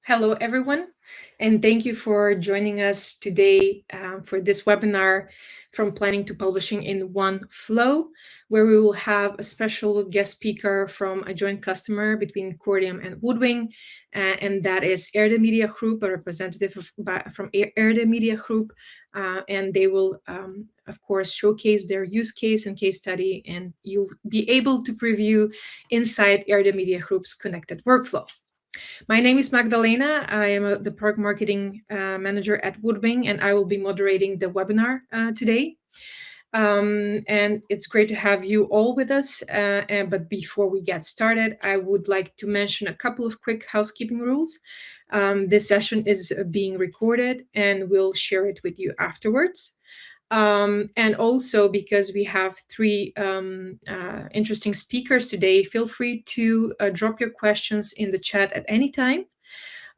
Hello, everyone, and thank you for joining us today for this webinar from planning to publishing in one flow, where we will have a special guest speaker from a joint customer between Kordiam and WoodWing, and that is Erdee Media Groep, a representative from Erdee Media Groep, and they will, of course, showcase their use case and case study, and you'll be able to preview inside Erdee Media Group's connected workflow. My name is Magdalena. I am the product marketing manager at WoodWing, and I will be moderating the webinar today. And it's great to have you all with us. But before we get started, I would like to mention a couple of quick housekeeping rules. This session is being recorded, and we'll share it with you afterwards. And also, because we have three interesting speakers today, feel free to drop your questions in the chat at any time,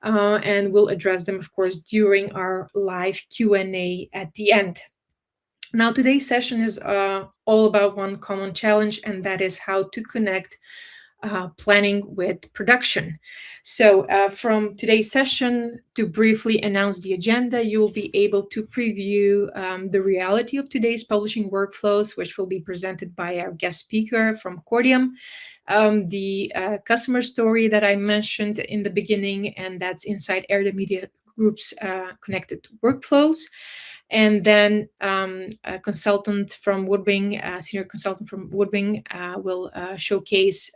and we'll address them, of course, during our live Q&A at the end. Now, today's session is all about one common challenge, and that is how to connect planning with production. So from today's session, to briefly announce the agenda, you will be able to preview the reality of today's publishing workflows, which will be presented by our guest speaker from Kordiam, the customer story that I mentioned in the beginning, and that's inside Erdee Media Group's connected workflows. And then a consultant from WoodWing, a senior consultant from WoodWing, will showcase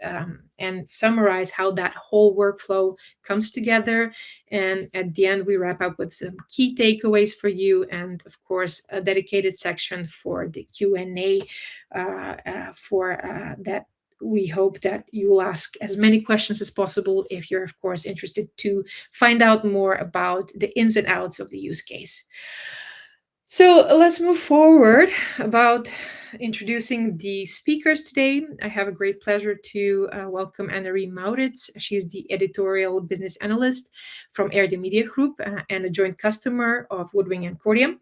and summarize how that whole workflow comes together. And at the end, we wrap up with some key takeaways for you, and of course, a dedicated section for the Q&A for that. We hope that you will ask as many questions as possible if you're, of course, interested to find out more about the ins and outs of the use case. So let's move forward about introducing the speakers today. I have a great pleasure to welcome Anne-Marie Maurits. She is the editorial business analyst from Erdee Media Groep and a joint customer of WoodWing and Kordiam.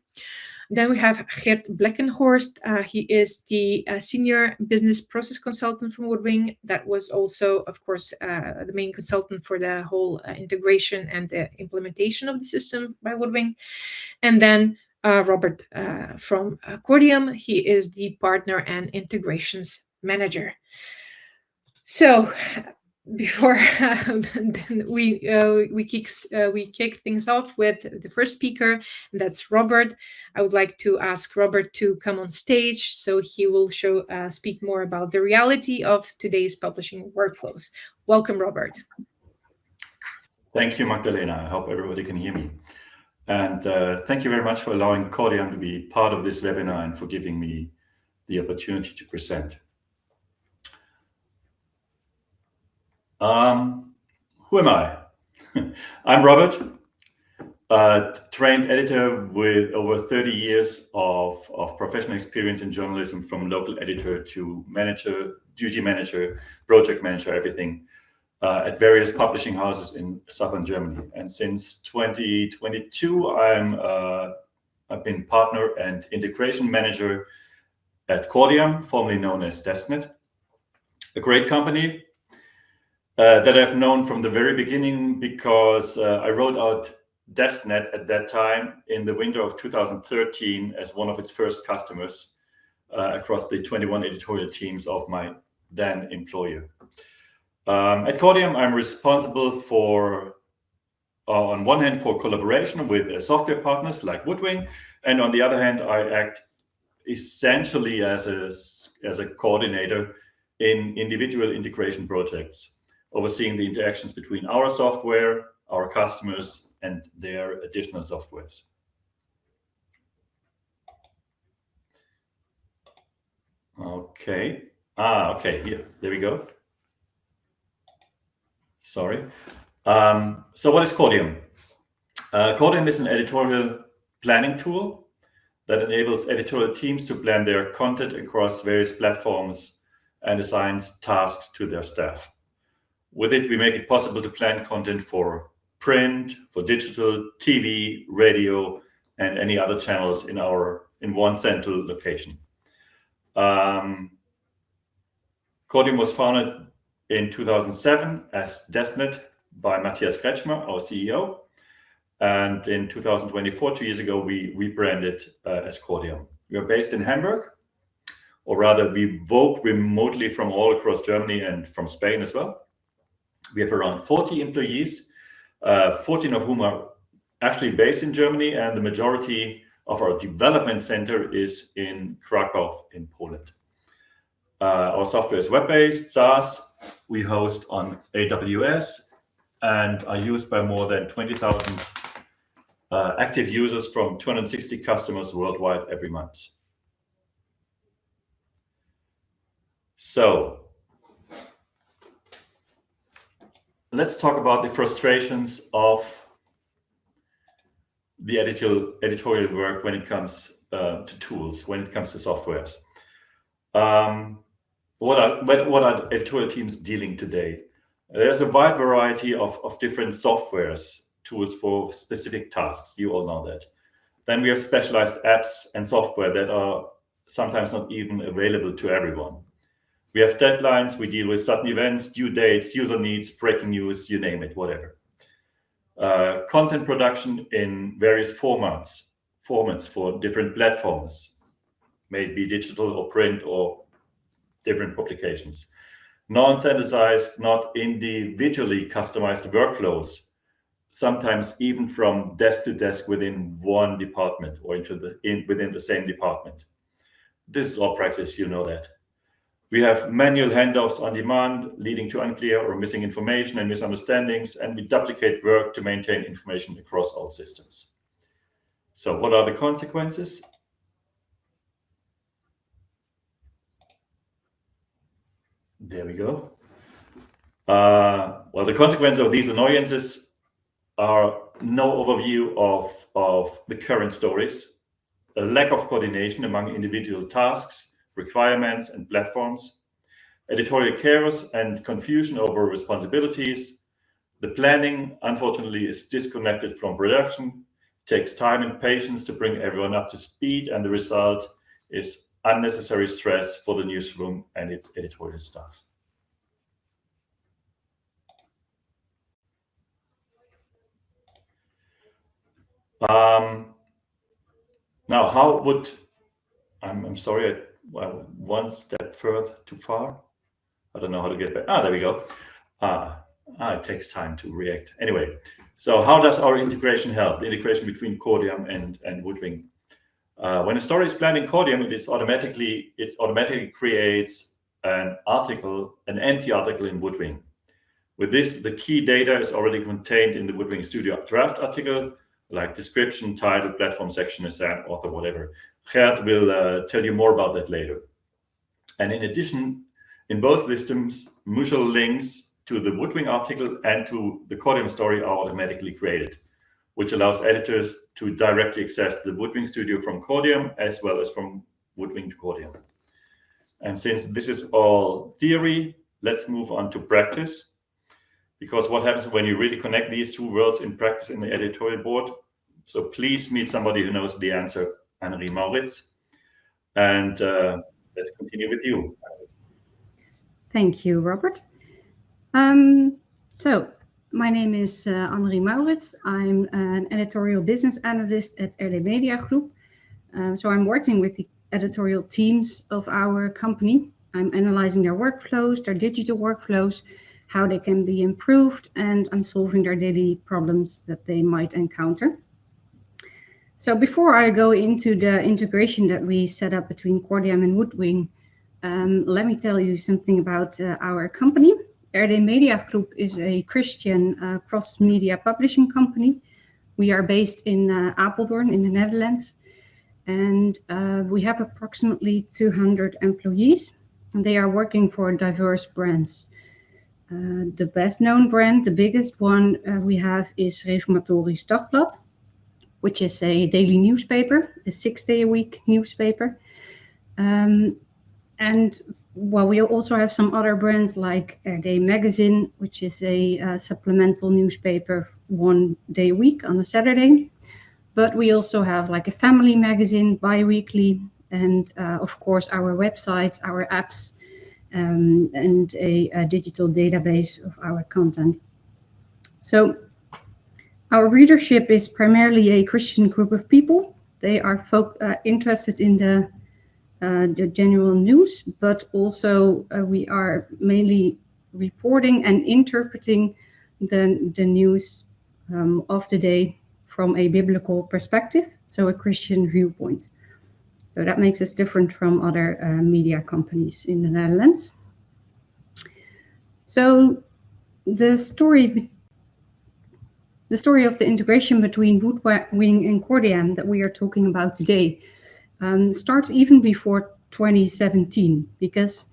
Then we have Gert Blekkenhorst. He is the senior business process consultant from WoodWing. That was also, of course, the main consultant for the whole integration and the implementation of the system by WoodWing. And then Robert from Kordiam. He is the partner and integrations manager. So before we kick things off with the first speaker, and that's Robert. I would like to ask Robert to come on stage so he will speak more about the reality of today's publishing workflows. Welcome, Robert. Thank you, Magdalena. I hope everybody can hear me. And thank you very much for allowing Kordiam to be part of this webinar and for giving me the opportunity to present. Who am I? I'm Robert, a trained editor with over 30 years of professional experience in journalism, from local editor to manager, duty manager, project manager, everything. At various publishing houses in southern Germany. And since 2022, I've been partner and integration manager at Kordiam, formerly known as Desknet, a great company that I've known from the very beginning, because I wrote out Desknet at that time in the winter of 2013 as one of its first customers across the 21 editorial teams of my then employer. At Kordiam, I'm responsible for, on one hand, for collaboration with software partners like WoodWing, and on the other hand, I act essentially as a coordinator in individual integration projects, overseeing the interactions between our software, our customers, and their additional softwares. Okay. Okay. Here, there we go. Sorry. So what is Kordiam? Kordiam is an editorial planning tool that enables editorial teams to plan their content across various platforms and assigns tasks to their staff. With it, we make it possible to plan content for print, for digital, TV, radio, and any other channels in one central location. Kordiam was founded in 2007 as Desknet by Matthias Kretschmer, our CEO. And in 2024, 2 years ago, we rebranded as Kordiam. We are based in Hamburg, or rather we work remotely from all across Germany and from Spain as well. We have around 40 employees, 14 of whom are actually based in Germany, and the majority of our development center is in Krakow in Poland. Our software is web-based, SaaS. We host on AWS and are used by more than 20,000 active users from 260 customers worldwide every month. So let's talk about the frustrations of the editorial work when it comes to tools, when it comes to softwares. What are editorial teams dealing today? There's a wide variety of different softwares, tools for specific tasks. You all know that. Then we have specialized apps and software that are sometimes not even available to everyone. We have deadlines, we deal with sudden events, due dates, user needs, breaking news, you name it, whatever. Content production in various formats for different platforms, maybe digital or print or different publications. Non-standardized, not individually customized workflows, sometimes even from desk to desk within one department or within the same department. This is all practice, you know that. We have manual handoffs on demand, leading to unclear or missing information and misunderstandings, and we duplicate work to maintain information across all systems. So what are the consequences? There we go. Well, the consequences of these annoyances are no overview of the current stories, a lack of coordination among individual tasks, requirements, and platforms, editorial chaos and confusion over responsibilities. The planning, unfortunately, is disconnected from production, takes time and patience to bring everyone up to speed, and the result is unnecessary stress for the newsroom and its editorial staff. Now, how would, I'm sorry, I one step further too far. I don't know how to get back. There we go. It takes time to react. Anyway, so how does our integration help? The integration between Kordiam and WoodWing. When a story is planned in Kordiam, it automatically creates an empty article in WoodWing. With this, the key data is already contained in the WoodWing Studio draft article, like description, title, platform section, assign, author, whatever. Gert will tell you more about that later. And in addition, in both systems, mutual links to the WoodWing article and to the Kordiam story are automatically created, which allows editors to directly access the WoodWing Studio from Kordiam as well as from WoodWing to Kordiam. And since this is all theory, let's move on to practice. Because what happens when you really connect these two worlds in practice in the editorial board? So please meet somebody who knows the answer, Annerie Maurits. And let's continue with you. Thank you, Robert. So my name is Annerie Maurits. I'm an editorial business analyst at Erdee Media Groep. So I'm working with the editorial teams of our company. I'm analyzing their workflows, their digital workflows, how they can be improved, and I'm solving their daily problems that they might encounter. So before I go into the integration that we set up between Kordiam and WoodWing, let me tell you something about our company. Erdee Media Groep is a Christian cross-media publishing company. We are based in Apeldoorn in the Netherlands, and we have approximately 200 employees, and they are working for diverse brands. The best known brand, the biggest one we have is Reformatorisch Dagblad, which is a daily newspaper, a 6-day-a-week newspaper. And well, we also have some other brands like Erdee Magazine, which is a supplemental newspaper 1 day a week on a Saturday. But we also have like a family magazine bi-weekly, and of course our websites, our apps, and a digital database of our content. So our readership is primarily a Christian group of people. They are interested in the general news, but also we are mainly reporting and interpreting the news of the day from a biblical perspective, so a Christian viewpoint. So that makes us different from other media companies in the Netherlands. So the story of the integration between WoodWing and Kordiam that we are talking about today starts even before 2017, because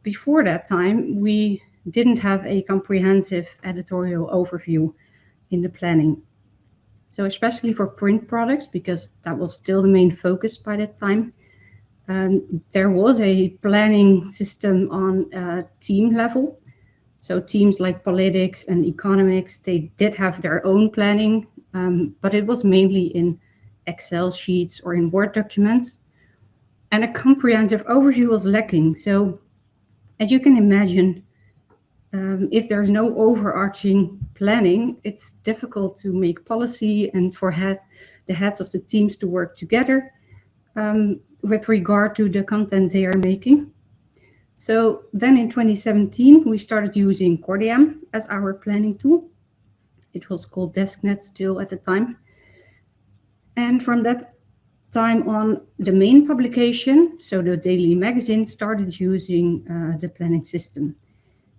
before that time we didn't have a comprehensive editorial overview in the planning. So especially for print products, because that was still the main focus by that time, there was a planning system on team level. So teams like politics and economics, they did have their own planning, but it was mainly in Excel sheets or in Word documents. And a comprehensive overview was lacking. So as you can imagine, if there's no overarching planning, it's difficult to make policy and for the heads of the teams to work together with regard to the content they are making. So then in 2017, we started using Kordiam as our planning tool. It was called DeskNet still at the time. And from that time on, the main publication, so the daily magazine, started using the planning system.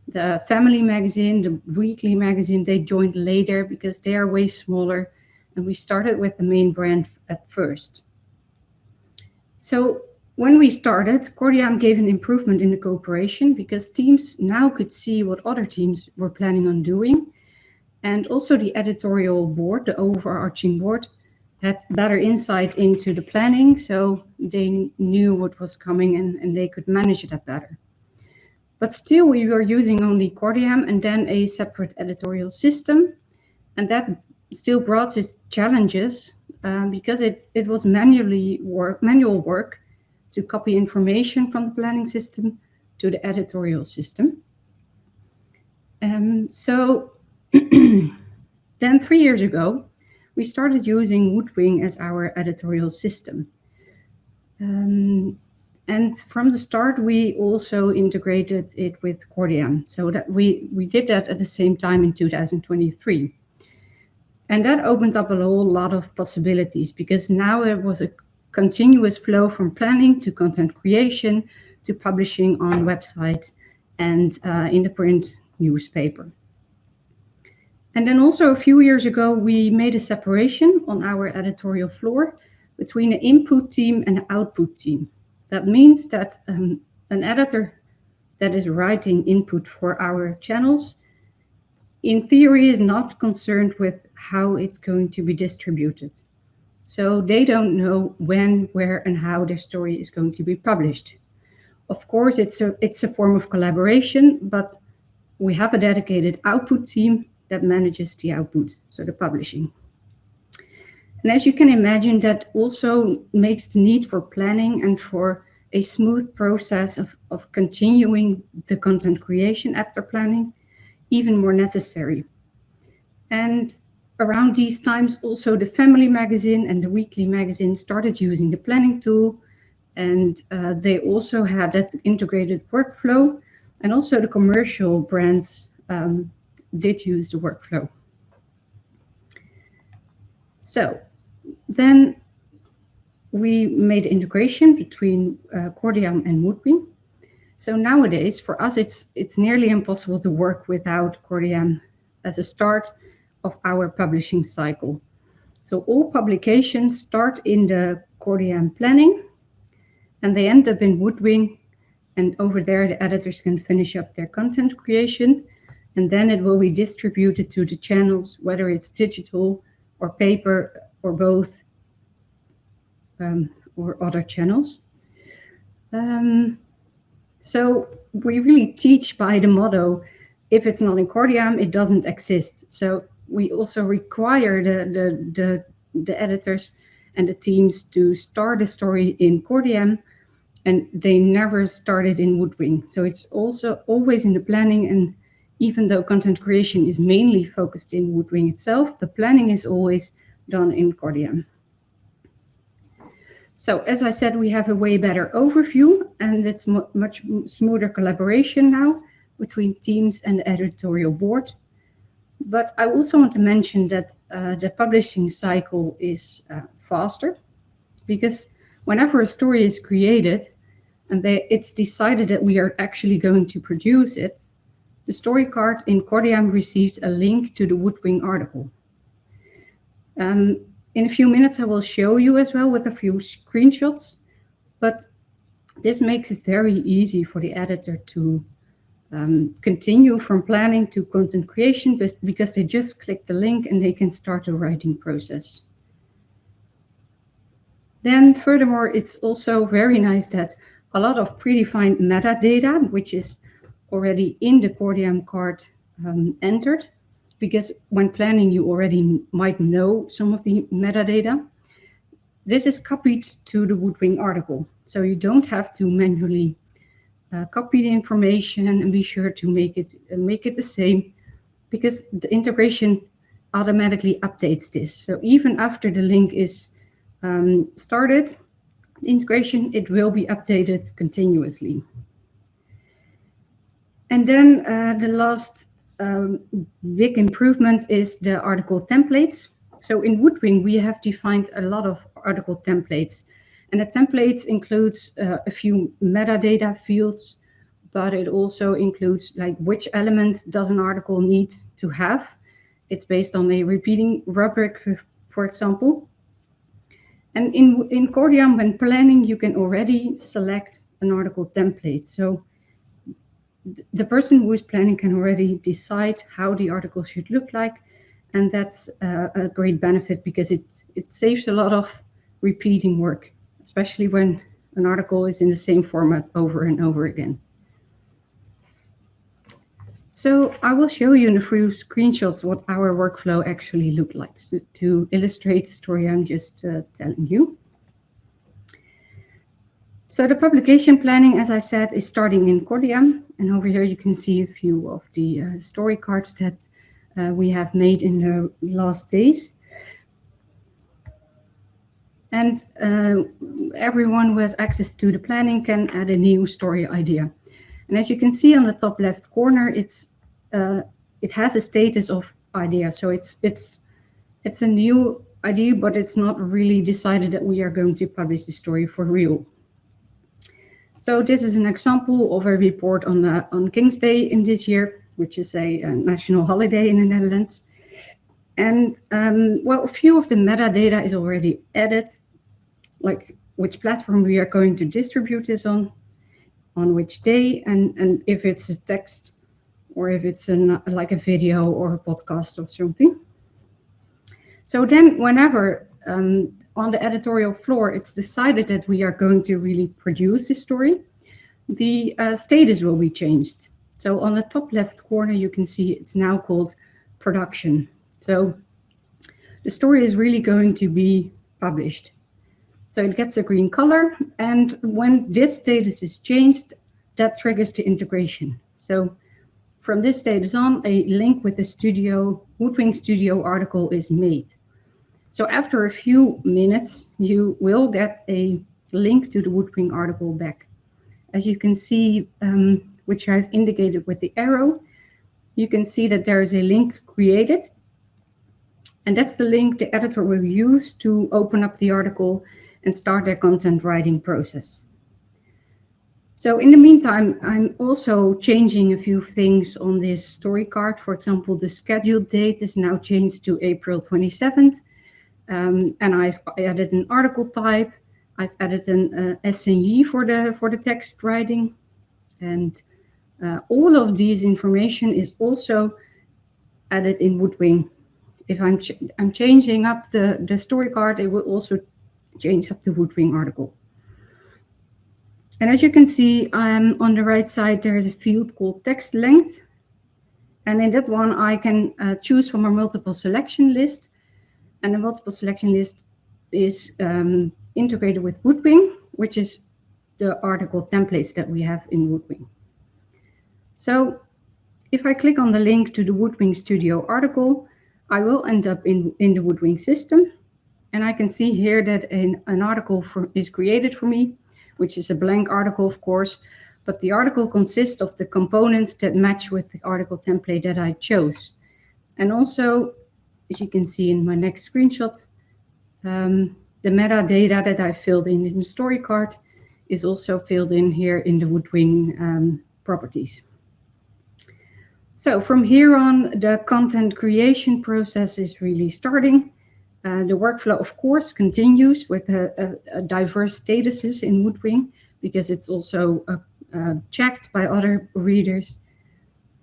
The family magazine, the weekly magazine, they joined later because they are way smaller, and we started with the main brand at first. So when we started, Kordiam gave an improvement in the cooperation because teams now could see what other teams were planning on doing. And also the editorial board, the overarching board, had better insight into the planning, so they knew what was coming and they could manage that better. But still, we were using only Kordiam and then a separate editorial system, and that still brought its challenges because it was manual work to copy information from the planning system to the editorial system. So then 3 years ago, we started using WoodWing as our editorial system. And from the start, we also integrated it with Kordiam, so that we did that at the same time in 2023. And that opened up a whole lot of possibilities because now it was a continuous flow from planning to content creation to publishing on website and in the print newspaper. And then also a few years ago, we made a separation on our editorial floor between an input team and an output team. That means that an editor that is writing input for our channels, in theory, is not concerned with how it's going to be distributed. So they don't know when, where, and how their story is going to be published. Of course, it's a form of collaboration, but we have a dedicated output team that manages the output, so the publishing. And as you can imagine, that also makes the need for planning and for a smooth process of continuing the content creation after planning even more necessary. And around these times, also the family magazine and the weekly magazine started using the planning tool, and they also had that integrated workflow, and also the commercial brands did use the workflow. So then we made integration between Kordiam and WoodWing. So nowadays, for us, it's nearly impossible to work without Kordiam as a start of our publishing cycle. So all publications start in the Kordiam planning, and they end up in WoodWing, and over there the editors can finish up their content creation, and then it will be distributed to the channels, whether it's digital or paper or both, or other channels. So we really teach by the motto, if it's not in Kordiam, it doesn't exist. So we also require the editors and the teams to start a story in Kordiam, and they never started in WoodWing. So it's also always in the planning, and even though content creation is mainly focused in WoodWing itself, the planning is always done in Kordiam. So as I said, we have a way better overview, and it's much smoother collaboration now between teams and the editorial board. But I also want to mention that the publishing cycle is faster, because whenever a story is created and it's decided that we are actually going to produce it, the story card in Kordiam receives a link to the WoodWing article. In a few minutes, I will show you as well with a few screenshots, but this makes it very easy for the editor to continue from planning to content creation, because they just click the link and they can start the writing process. Then furthermore, it's also very nice that a lot of predefined metadata, which is already in the Kordiam card, entered, because when planning you already might know some of the metadata. This is copied to the WoodWing article, so you don't have to manually copy the information and be sure to make it the same, because the integration automatically updates this. So even after the link is started, the integration, it will be updated continuously. And then the last big improvement is the article templates. So in WoodWing, we have defined a lot of article templates. And the templates includes a few metadata fields, but it also includes like which elements does an article need to have. It's based on a repeating rubric, for example. And in Kordiam, when planning, you can already select an article template. So the person who is planning can already decide how the article should look like. And that's a great benefit, because it saves a lot of repeating work, especially when an article is in the same format over and over again. So I will show you in a few screenshots what our workflow actually looked like, to illustrate the story I'm just telling you. So the publication planning, as I said, is starting in Kordiam. And over here you can see a few of the story cards that we have made in the last days. And everyone who has access to the planning can add a new story idea. And as you can see on the top left corner, it has a status of idea. So it's a new idea, but it's not really decided that we are going to publish the story for real. So this is an example of a report on King's Day in this year, which is a national holiday in the Netherlands. And well, a few of the metadata is already added, like which platform we are going to distribute this on which day, and if it's a text or if it's like a video or a podcast or something. So then whenever on the editorial floor it's decided that we are going to really produce this story, the status will be changed. So on the top left corner you can see it's now called production. So the story is really going to be published. So it gets a green color, and when this status is changed, that triggers the integration. So from this status on, a link with the WoodWing Studio article is made. So after a few minutes, you will get a link to the WoodWing article back. As you can see, which I've indicated with the arrow, you can see that there is a link created. And that's the link the editor will use to open up the article and start their content writing process. So in the meantime, I'm also changing a few things on this story card. For example, the scheduled date is now changed to April 27th. And I've added an article type. I've added an SNE for the text writing. And all of these information is also added in WoodWing. If I'm changing up the story card, it will also change up the WoodWing article. And as you can see, on the right side, there is a field called text length. And in that one, I can choose from a multiple selection list. And the multiple selection list is integrated with WoodWing, which is the article templates that we have in WoodWing. So If I click on the link to the WoodWing Studio article, I will end up in the WoodWing system. And I can see here that an article is created for me, which is a blank article, of course, but the article consists of the components that match with the article template that I chose. And also, as you can see in my next screenshot, the metadata that I filled in the story card is also filled in here in the WoodWing properties. So from here on, the content creation process is really starting. The workflow, of course, continues with a diverse statuses in WoodWing, because it's also checked by other readers.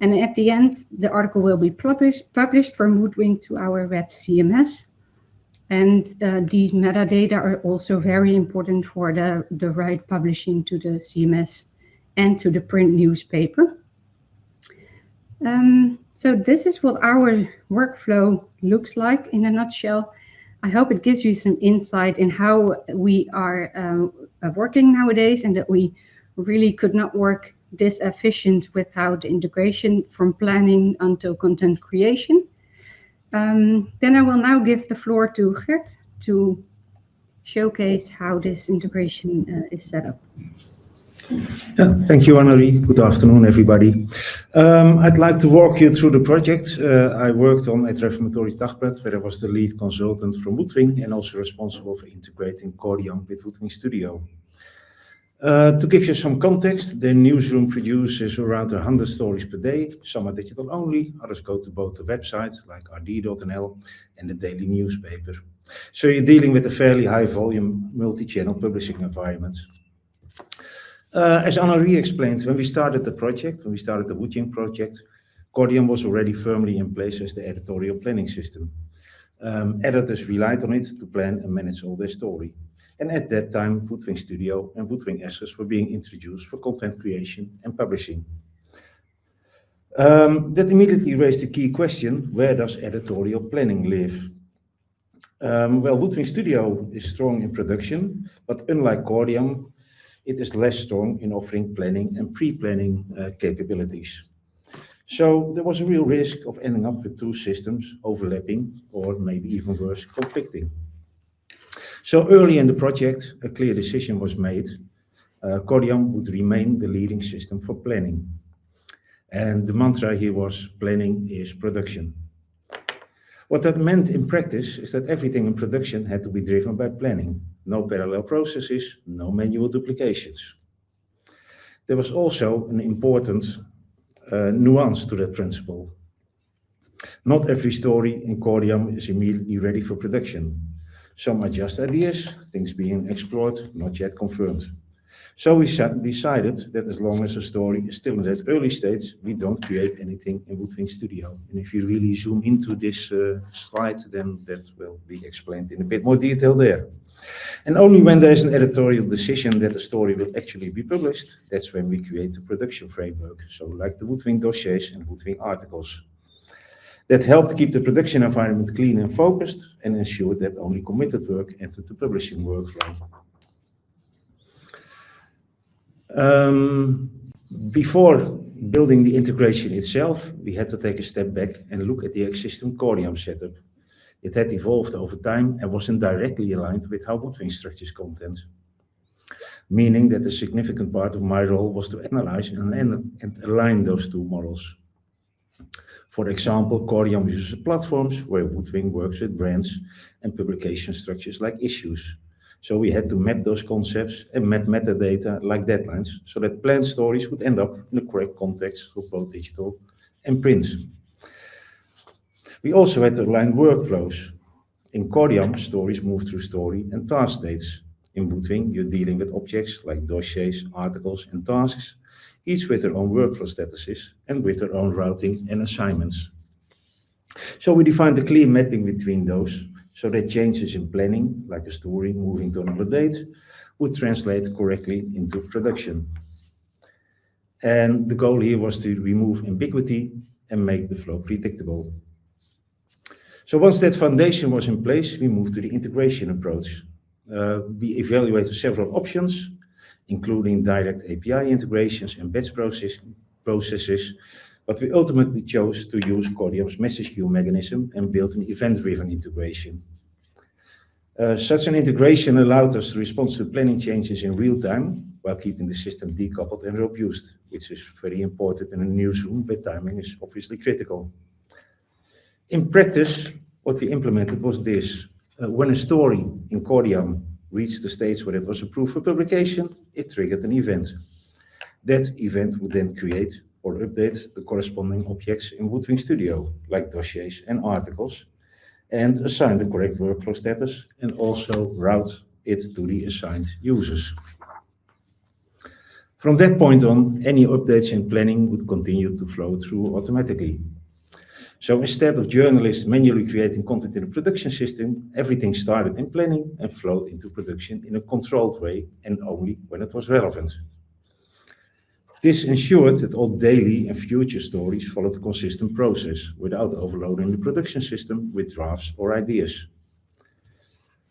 And at the end, the article will be published from WoodWing to our web CMS. And these metadata are also very important for the right publishing to the CMS and to the print newspaper. So this is what our workflow looks like in a nutshell. I hope it gives you some insight in how we are working nowadays, and that we really could not work this efficient without the integration from planning until content creation. Then I will now give the floor to Gert to showcase how this integration is set up. Yeah, thank you, Annerie. Good afternoon, everybody. I'd like to walk you through the project I worked on at Reformatory Dagblad, where I was the lead consultant from WoodWing and also responsible for integrating Kordiam with WoodWing Studio. To give you some context, the newsroom produces around 100 stories per day. Some are digital only, others go to both the website, like rdee.nl, and the daily newspaper. So you're dealing with a fairly high volume multi-channel publishing environment. As Annerie explained, when we started the WoodWing project, Kordiam was already firmly in place as the editorial planning system. Editors relied on it to plan and manage all their story. And at that time, WoodWing Studio and WoodWing Assets were being introduced for content creation and publishing. That immediately raised the key question: where does editorial planning live? Well, WoodWing Studio is strong in production, but unlike Kordiam, it is less strong in offering planning and pre-planning capabilities. So there was a real risk of ending up with two systems overlapping, or maybe even worse, conflicting. So early in the project, a clear decision was made. Kordiam would remain the leading system for planning. And the mantra here was: planning is production. What that meant in practice is that everything in production had to be driven by planning. No parallel processes, no manual duplications. There was also an important nuance to that principle. Not every story in Kordiam is immediately ready for production. Some are just ideas, things being explored, not yet confirmed. So we decided that as long as a story is still in that early stage, we don't create anything in WoodWing Studio. And if you really zoom into this slide, then that will be explained in a bit more detail there. And only when there is an editorial decision that a story will actually be published, that's when we create the production framework. So like the WoodWing dossiers and WoodWing articles. That helped keep the production environment clean and focused, and ensured that only committed work entered the publishing workflow. Before building the integration itself, we had to take a step back and look at the existing Kordiam setup. It had evolved over time and wasn't directly aligned with how WoodWing structures content, meaning that a significant part of my role was to analyze and align those two models. For example, Kordiam uses platforms where WoodWing works with brands and publication structures like issues. So we had to map those concepts and map metadata like deadlines, so that planned stories would end up in the correct context for both digital and print. We also had to align workflows. In Kordiam, stories move through story and task states. In WoodWing, you're dealing with objects like dossiers, articles, and tasks, each with their own workflow statuses and with their own routing and assignments. So we defined a clear mapping between those, so that changes in planning, like a story moving to another date, would translate correctly into production. And the goal here was to remove ambiguity and make the flow predictable. So once that foundation was in place, we moved to the integration approach. We evaluated several options, including direct API integrations and batch processes, But we ultimately chose to use Kordiam's message queue mechanism and built an event-driven integration. Such an integration allowed us to respond to planning changes in real time while keeping the system decoupled and robust, which is very important in a newsroom where timing is obviously critical. In practice, what we implemented was this. When a story in Kordiam reached the stage where it was approved for publication, it triggered an event. That event would then create or update the corresponding objects in WoodWing Studio, like dossiers and articles, and assign the correct workflow status, and also route it to the assigned users. From that point on, any updates in planning would continue to flow through automatically. So instead of journalists manually creating content in a production system, everything started in planning and flowed into production in a controlled way and only when it was relevant. This ensured that all daily and future stories followed a consistent process without overloading the production system with drafts or ideas.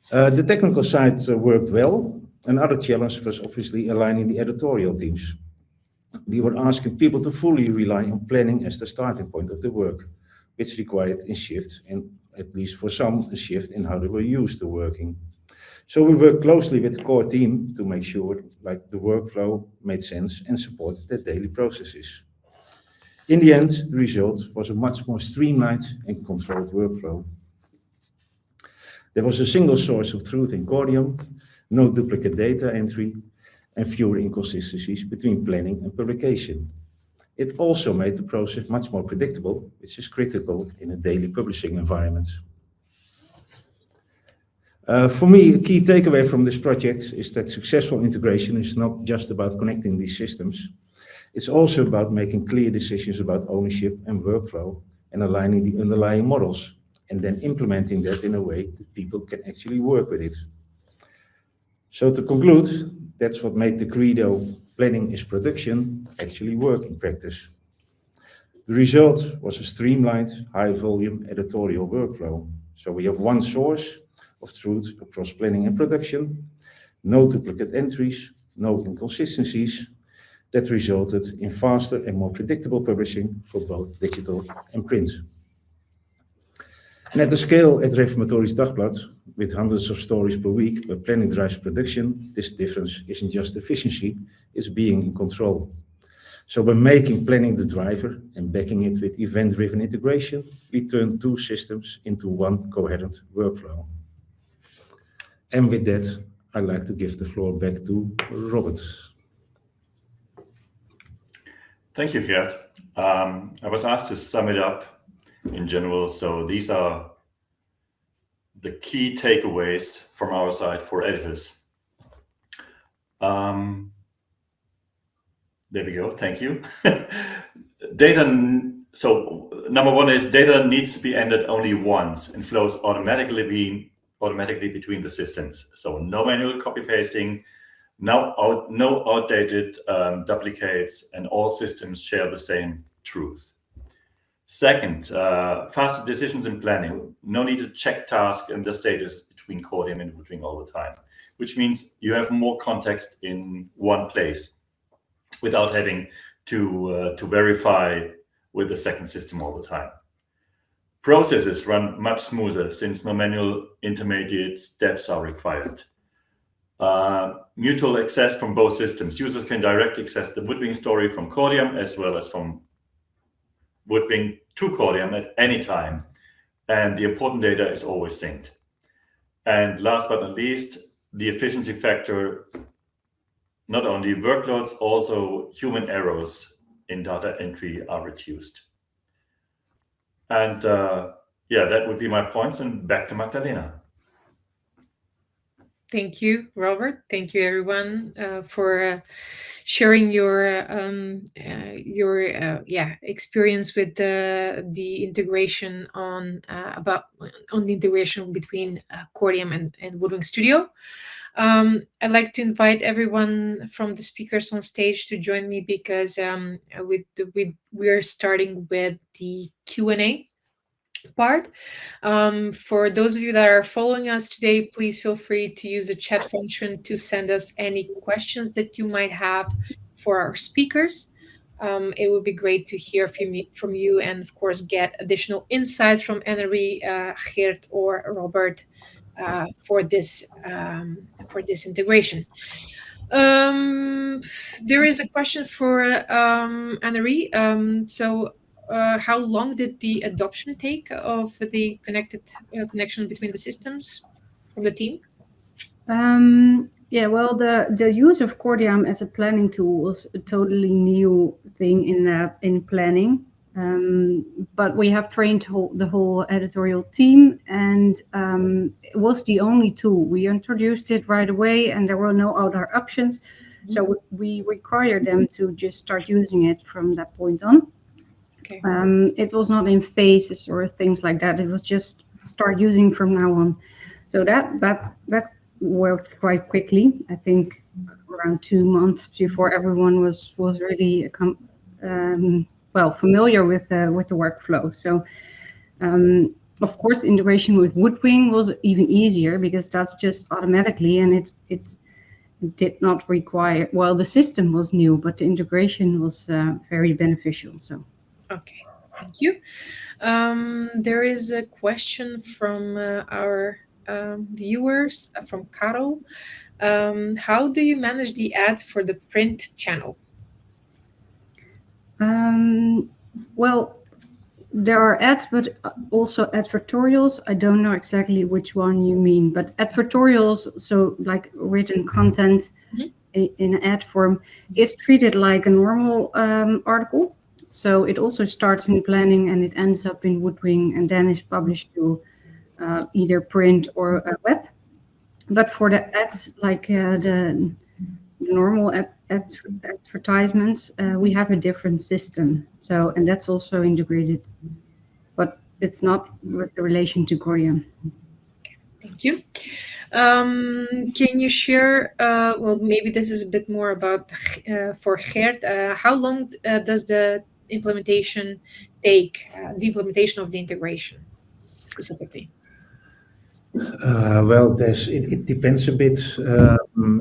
The technical side worked well. Another challenge was obviously aligning the editorial teams. We were asking people to fully rely on planning as the starting point of the work, which required a shift, and at least for some, a shift in how they were used to working. So we worked closely with the core team to make sure the workflow made sense and supported their daily processes. In the end, the result was a much more streamlined and controlled workflow. There was a single source of truth in Kordiam, no duplicate data entry, and fewer inconsistencies between planning and publication. It also made the process much more predictable, which is critical in a daily publishing environment. For me, a key takeaway from this project is that successful integration is not just about connecting these systems. It's also about making clear decisions about ownership and workflow and aligning the underlying models, and then implementing that in a way that people can actually work with it. So to conclude, that's what made the credo planning is production actually work in practice. The result was a streamlined, high-volume editorial workflow. So we have one source of truth across planning and production, no duplicate entries, no inconsistencies. That resulted in faster and more predictable publishing for both digital and print. And at the scale at Reformatorisch Dagblad, with hundreds of stories per week where planning drives production, this difference isn't just efficiency, it's being in control. So by making planning the driver and backing it with event-driven integration, we turn two systems into one coherent workflow. And with that, I'd like to give the floor back to Robert. Thank you, Gert. I was asked to sum it up in general. So these are the key takeaways from our side for editors. There we go. Thank you. So number one is data needs to be entered only once and flows automatically between the systems. So no manual copy pasting, no outdated duplicates, and all systems share the same truth. Second, faster decisions in planning. No need to check tasks and the status between Kordiam and WoodWing all the time, which means you have more context in one place without having to verify with the second system all the time. Processes run much smoother since no manual intermediate steps are required. Mutual access from both systems. Users can directly access the WoodWing story from Kordiam as well as from WoodWing to Kordiam at any time. And the important data is always synced. And last but not least, the efficiency factor, not only workloads, also human errors in data entry are reduced. And that would be my points, and back to Magdalena. Thank you, Robert. Thank you, everyone, for sharing your experience with the integration on the integration between Kordiam and WoodWing Studio. I'd like to invite everyone from the speakers on stage to join me because we are starting with the Q&A part. For those of you that are following us today, please feel free to use the chat function to send us any questions that you might have for our speakers. It would be great to hear from you and, of course, get additional insights from Annerie, Geert, or Robert for this integration. There is a question for Annerie. So, how long did the adoption take of the connection between the systems from the team? Yeah, well, the use of Kordiam as a planning tool was a totally new thing in planning. But we have trained the whole editorial team, and it was the only tool. We introduced it right away, and there were no other options. So we required them to just start using it from that point on. Okay. It was not in phases or things like that. It was just start using from now on. So that worked quite quickly. I think around 2 months before everyone was really familiar with the workflow. So of course, integration with WoodWing was even easier because that's just automatically, and it did not require. Well, the system was new, but the integration was very beneficial. So. Okay, thank you. There is a question from our viewers, from Carol. How do you manage the ads for the print channel? Well, there are ads, but also advertorials. I don't know exactly which one you mean, but advertorials, so like written content in ad form, is treated like a normal article. So it also starts in planning and it ends up in WoodWing and then is published to either print or web. But for the ads, like the normal advertisements, we have a different system. So, and that's also integrated, but it's not with the relation to Kordiam. Okay, thank you. Can you share, well, maybe this is a bit more about for Geert, how long does the implementation take, the implementation of the integration specifically? Well, it depends a bit.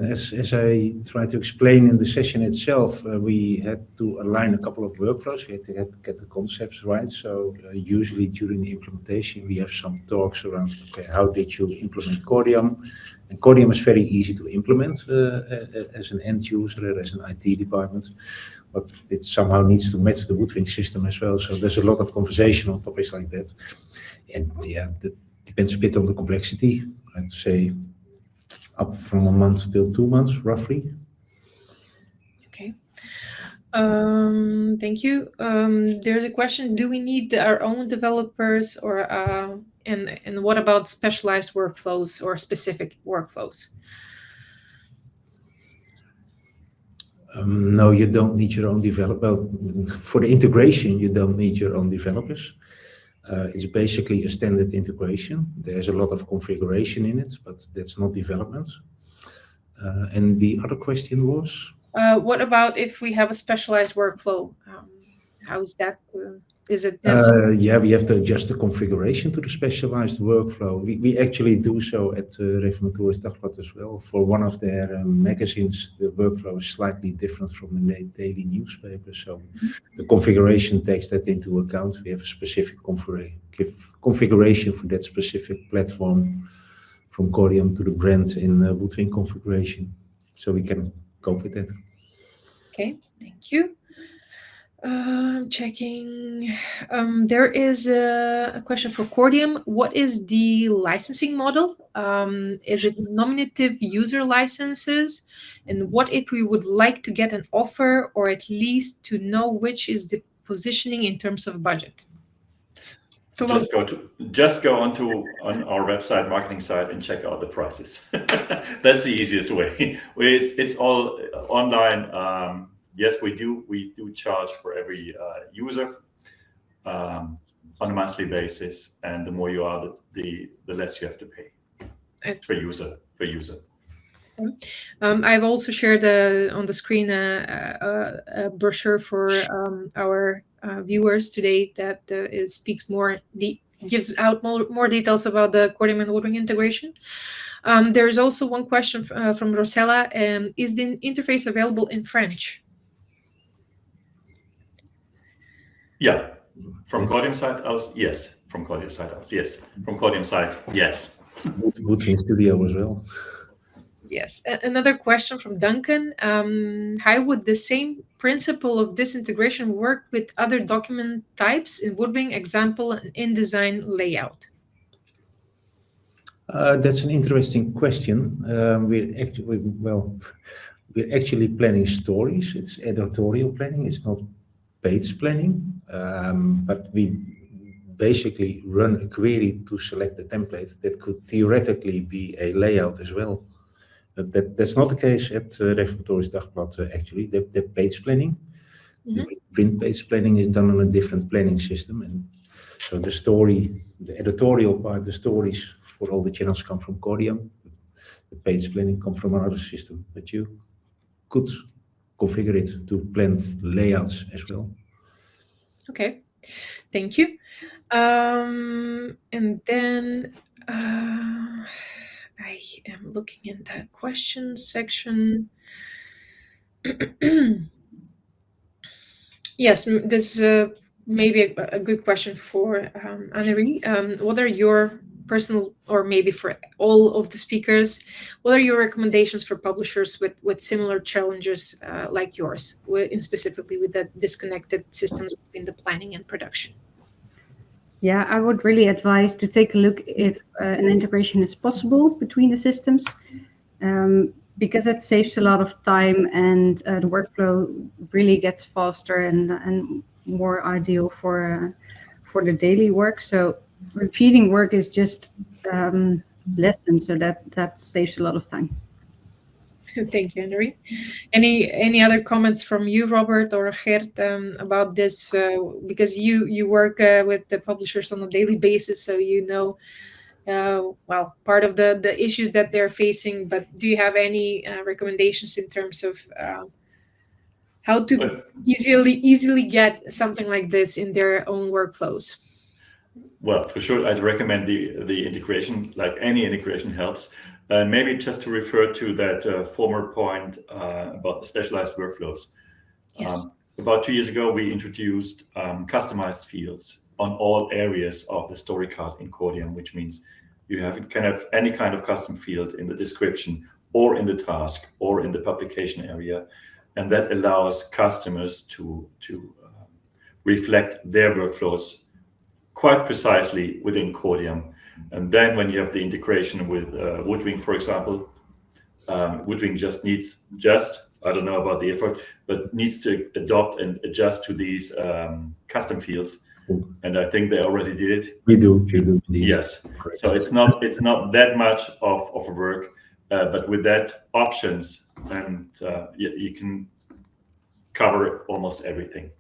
As I tried to explain in the session itself, we had to align a couple of workflows. We had to get the concepts right. So usually during the implementation, we have some talks around, okay, how did you implement Kordiam? And Kordiam is very easy to implement as an end user, as an IT department. But it somehow needs to match the WoodWing system as well. So there's a lot of conversation on topics like that. And yeah, depends a bit on the complexity. I'd say up from 1 month till 2 months, roughly. Okay. Thank you. There's a question: do we need our own developers, or and what about specialized workflows or specific workflows? No, you don't need your own developer. Well, for the integration, you don't need your own developers. It's basically a standard integration. There's a lot of configuration in it, but that's not development. And the other question was? What about if we have a specialized workflow? How is that? Is it necessary? Yeah, we have to adjust the configuration to the specialized workflow. We actually do so at Reformatorisch Dagblad as well. For one of their magazines, the workflow is slightly different from the daily newspaper. So the configuration takes that into account. We have a specific configuration for that specific platform, from Kordiam to the brand in WoodWing configuration. So we can cope with that. Okay, thank you. I'm checking. There is a question for Kordiam. What is the licensing model? Is it nominative user licenses? And what if we would like to get an offer, or at least to know which is the positioning in terms of budget? So just go on our website, marketing site, and check out the prices. That's the easiest way. It's all online. Yes, we do charge for every user on a monthly basis, and the more you are, the less you have to pay per user. I've also shared on the screen a brochure for our viewers today that speaks more, gives out more details about the Kordiam and WoodWing integration. There is also one question from Rosella. Is the interface available in French? Yeah. From Kordiam side out, yes. From Kordiam side out, yes. From Kordiam side, yes. WoodWing Studio as well. Yes. Another question from Duncan. How would the same principle of this integration work with other document types in WoodWing, example, InDesign layout? That's an interesting question. We're actually planning stories. It's editorial planning. It's not page planning. But we basically run a query to select the template that could theoretically be a layout as well. But that's not the case at Reformatoris Dagblad, actually. The page planning, the print page planning is done on a different planning system. And so the story, the editorial part, the stories for all the channels come from Kordiam. The page planning comes from another system, but you could configure it to plan layouts as well. Okay, thank you. And then I am looking in the questions section. Yes, this maybe a good question for Anne-Marie. What are your personal, or maybe for all of the speakers, what are your recommendations for publishers with similar challenges like yours, and specifically with the disconnected systems between the planning and production? Yeah, I would really advise to take a look if an integration is possible between the systems, because it saves a lot of time, and the workflow really gets faster and more ideal for the daily work. So repeating work is just lessened, so that saves a lot of time. Thank you, Anne-Marie. Any other comments from you, Robert or Gert, about this? Because you work with the publishers on a daily basis, so you know, well, part of the issues that they're facing. But do you have any recommendations in terms of how to easily get something like this in their own workflows? Well, for sure, I'd recommend the integration. Like any integration helps. Maybe just to refer to that former point about the specialized workflows. Yes. About 2 years ago, we introduced customized fields on all areas of the story card in Kordiam, which means you have any kind of custom field in the description or in the task or in the publication area. And that allows customers to reflect their workflows quite precisely within Kordiam. And then when you have the integration with WoodWing, for example, WoodWing I don't know about the effort, but needs to adopt and adjust to these custom fields. And I think they already did it. We do indeed. Yes. So it's not that much of work, but with that options, and you can cover almost everything.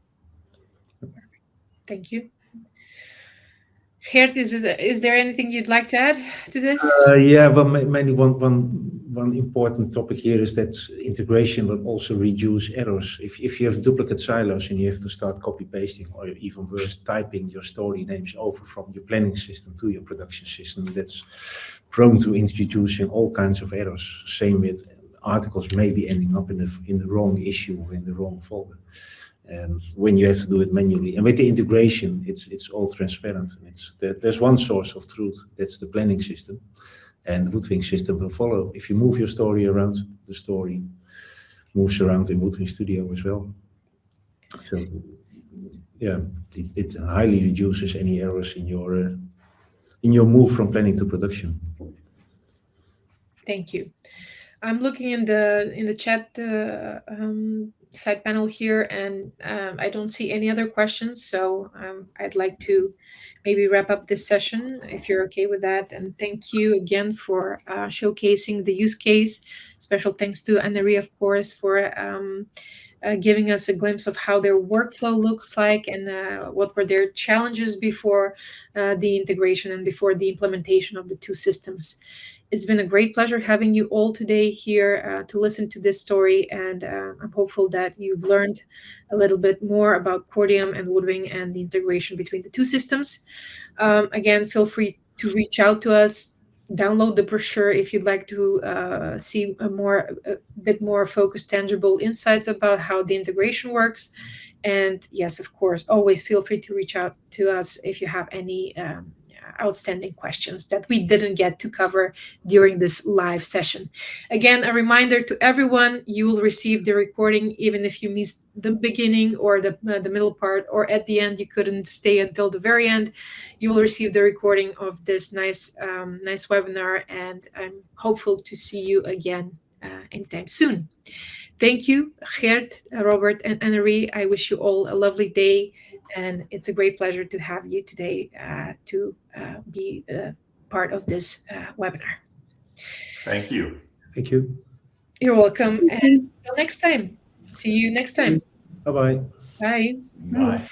Thank you. Gert, is there anything you'd like to add to this? Yeah, well, mainly one important topic here is that integration will also reduce errors. If you have duplicate silos and you have to start copy pasting, or even worse, typing your story names over from your planning system to your production system, that's prone to introducing all kinds of errors. Same with articles maybe ending up in the wrong issue or in the wrong folder. And when you have to do it manually, and with the integration, it's all transparent. There's one source of truth. That's the planning system, and the WoodWing system will follow. If you move your story around, the story moves around in WoodWing Studio as well. So, yeah, it highly reduces any errors in your move from planning to production. Thank you. I'm looking in the chat side panel here, and I don't see any other questions. So I'd like to maybe wrap up this session if you're okay with that. And thank you again for showcasing the use case. Special thanks to Anne-Marie, of course, for giving us a glimpse of how their workflow looks like and what were their challenges before the integration and before the implementation of the two systems. It's been a great pleasure having you all today here to listen to this story, and I'm hopeful that you've learned a little bit more about Kordiam and WoodWing and the integration between the two systems. Again, feel free to reach out to us download the brochure if you'd like to see a bit more focused, tangible insights about how the integration works. And yes, of course, always feel free to reach out to us if you have any outstanding questions that we didn't get to cover during this live session. Again, a reminder to everyone, you will receive the recording even if you missed the beginning or the middle part, or at the end you couldn't stay until the very end. You will receive the recording of this nice webinar, and I'm hopeful to see you again anytime soon. Thank you, Geert, Robert, and Anne-Marie. I wish you all a lovely day, and it's a great pleasure to have you today to be part of this webinar. Thank you. Thank you. You're welcome, and until next time. See you next time. Bye-bye. Bye. Bye.